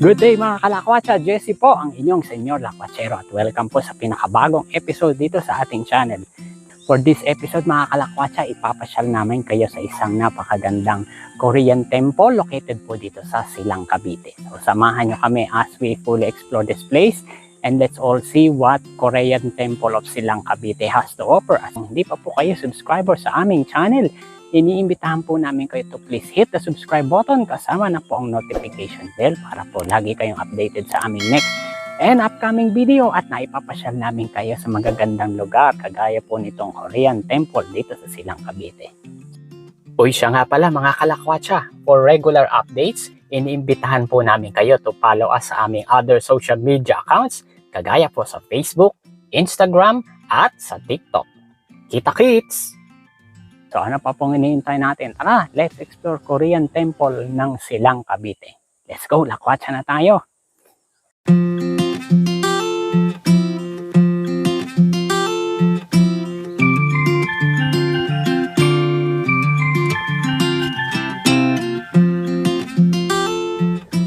Good day mga kalakwatsa, Jesse po ang inyong Senyor Lakwachero at welcome po sa pinakabagong episode dito sa ating channel. For this episode mga kalakwatsa, ipapasyal namin kayo sa isang napakagandang Korean temple located po dito sa Silang, Cavite. So samahan nyo kami as we fully explore this place and let's all see what Korean temple of Silang, Cavite has to offer. At kung hindi pa po kayo subscriber sa aming channel, iniimbitahan po namin kayo to please hit the subscribe button kasama na po ang notification bell para po lagi kayong updated sa aming next and upcoming video at naipapasyal namin kayo sa magagandang lugar kagaya po nitong Korean temple dito sa Silang, Cavite. Uy, siya nga pala mga kalakwatsa, for regular updates, iniimbitahan po namin kayo to follow us sa aming other social media accounts kagaya po sa Facebook, Instagram at sa TikTok. Kita-kits! So ano pa pong iniintay natin? Tara, let's explore Korean temple ng Silang, Cavite. Let's go, lakwatsa na tayo!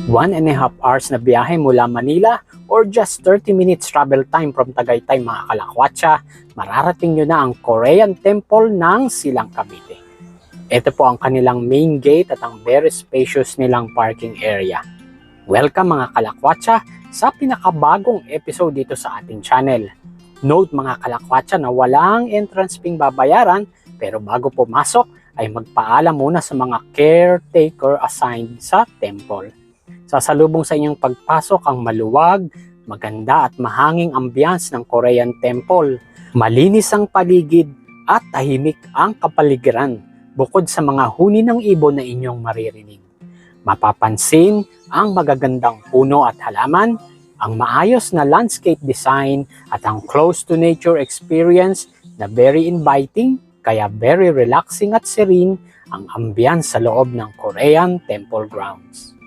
One and a half hours na biyahe mula Manila or just 30 minutes travel time from Tagaytay mga kalakwatsa, mararating nyo na ang Korean temple ng Silang, Cavite. Ito po ang kanilang main gate at ang very spacious nilang parking area. Welcome mga kalakwatsa sa pinakabagong episode dito sa ating channel. Note mga kalakwatsa na walang entrance fee babayaran, pero bago pumasok ay magpaalam muna sa mga caretaker assigned sa temple. Sasalubong sa inyong pagpasok ang maluwag, maganda at mahanging ambience ng Korean temple. Malinis ang paligid at tahimik ang kapaligiran bukod sa mga huni ng ibon na inyong maririnig. Mapapansin ang magagandang puno at halaman, ang maayos na landscape design at ang close to nature experience na very inviting kaya very relaxing at serene ang ambience sa loob ng Korean temple grounds.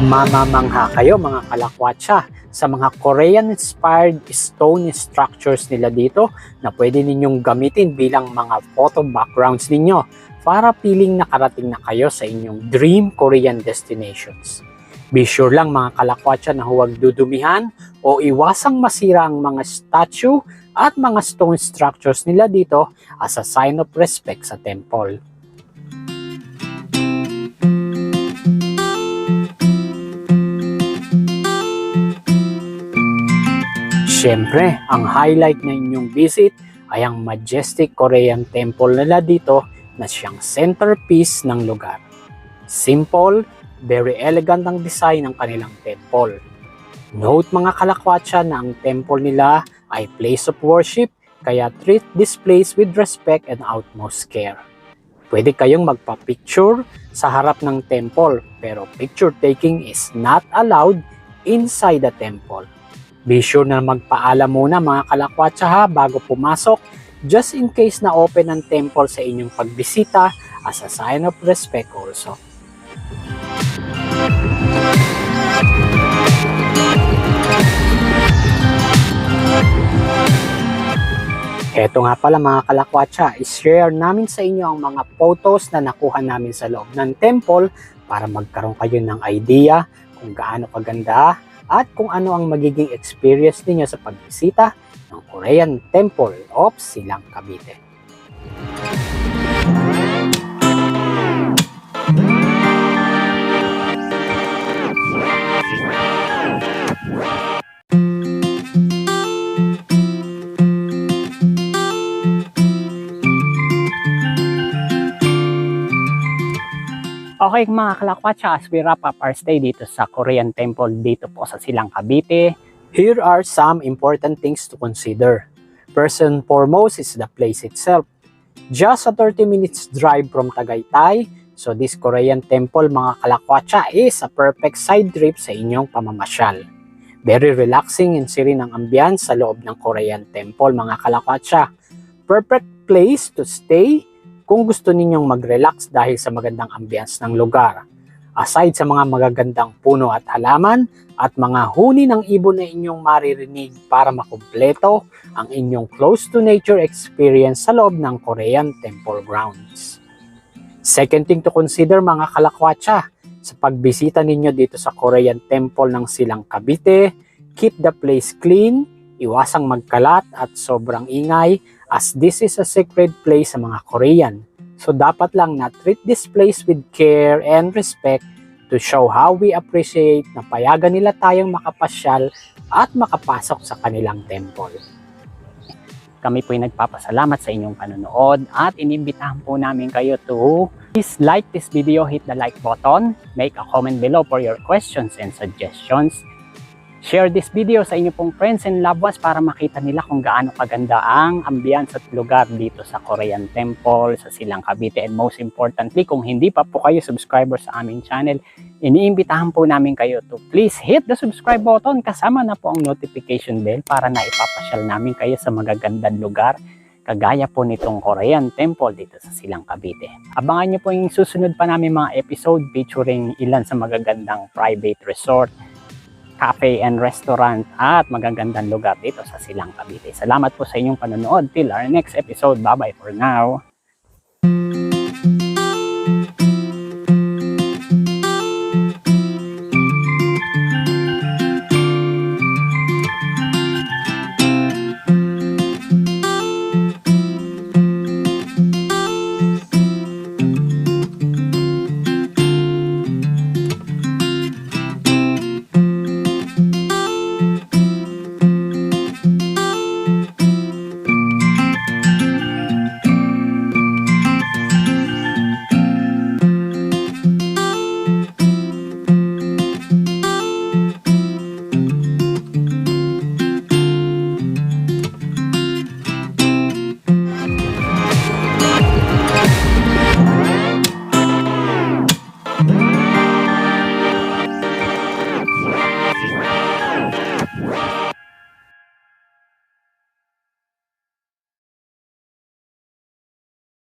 Mamamangha kayo mga kalakwatsa sa mga Korean-inspired stone structures nila dito na pwede ninyong gamitin bilang mga photo backgrounds ninyo para piling nakarating na kayo sa inyong dream Korean destinations. Be sure lang mga kalakwatsa na huwag dudumihan o iwasang masira ang mga statue at mga stone structures nila dito as a sign of respect sa temple. Siyempre, ang highlight na inyong visit ay ang majestic Korean temple nila dito na siyang centerpiece ng lugar. Simple, very elegant ang design ng kanilang temple. Note mga kalakwatsa na ang temple nila ay place of worship kaya treat this place with respect and utmost care. Pwede kayong magpa-picture sa harap ng temple pero picture taking is not allowed inside the temple. Be sure na magpaalam muna mga kalakwatsa ha bago pumasok just in case na open ang temple sa inyong pagbisita as a sign of respect also. Eto nga pala mga kalakwatsa, i-share namin sa inyo ang mga photos na nakuha namin sa loob ng temple para magkaroon kayo ng idea kung gaano kaganda at kung ano ang magiging experience niyo sa pagbisita ng Korean Temple of Silang, Cavite. Okay mga kalakwatsa, as we wrap up our stay dito sa Korean temple dito po sa Silang, Cavite, here are some important things to consider. First and foremost is the place itself. Just a 30 minutes drive from Tagaytay, so this Korean temple mga kalakwatsa is a perfect side trip sa inyong pamamasyal. Very relaxing and serene ang ambience sa loob ng Korean temple mga kalakwatsa. Perfect place to stay kung gusto ninyong mag-relax dahil sa magandang ambience ng lugar. Aside sa mga magagandang puno at halaman at mga huni ng ibon na inyong maririnig para makumpleto ang inyong close to nature experience sa loob ng Korean Temple Grounds. Second thing to consider mga kalakwatsa, sa pagbisita ninyo dito sa Korean Temple ng Silang Cavite, keep the place clean, iwasang magkalat at sobrang ingay as this is a sacred place sa mga Korean. So dapat lang na treat this place with care and respect to show how we appreciate na payagan nila tayong makapasyal at makapasok sa kanilang temple. Kami po'y nagpapasalamat sa inyong panonood at inimbitahan po namin kayo to please like this video, hit the like button, make a comment below for your questions and suggestions. Share this video sa inyo pong friends and loved ones para makita nila kung gaano kaganda ang ambience at lugar dito sa Korean Temple, sa Silang Cavite. And most importantly, kung hindi pa po kayo subscriber sa aming channel, iniimbitahan po namin kayo to please hit the subscribe button kasama na po ang notification bell para na ipapasyal namin kayo sa magagandang lugar kagaya po nitong Korean Temple dito sa Silang Cavite. Abangan nyo po yung susunod pa namin mga episode featuring ilan sa magagandang private resort, cafe and restaurant at magagandang lugar dito sa Silang Cavite. Salamat po sa inyong panonood. Till our next episode. Bye-bye for now.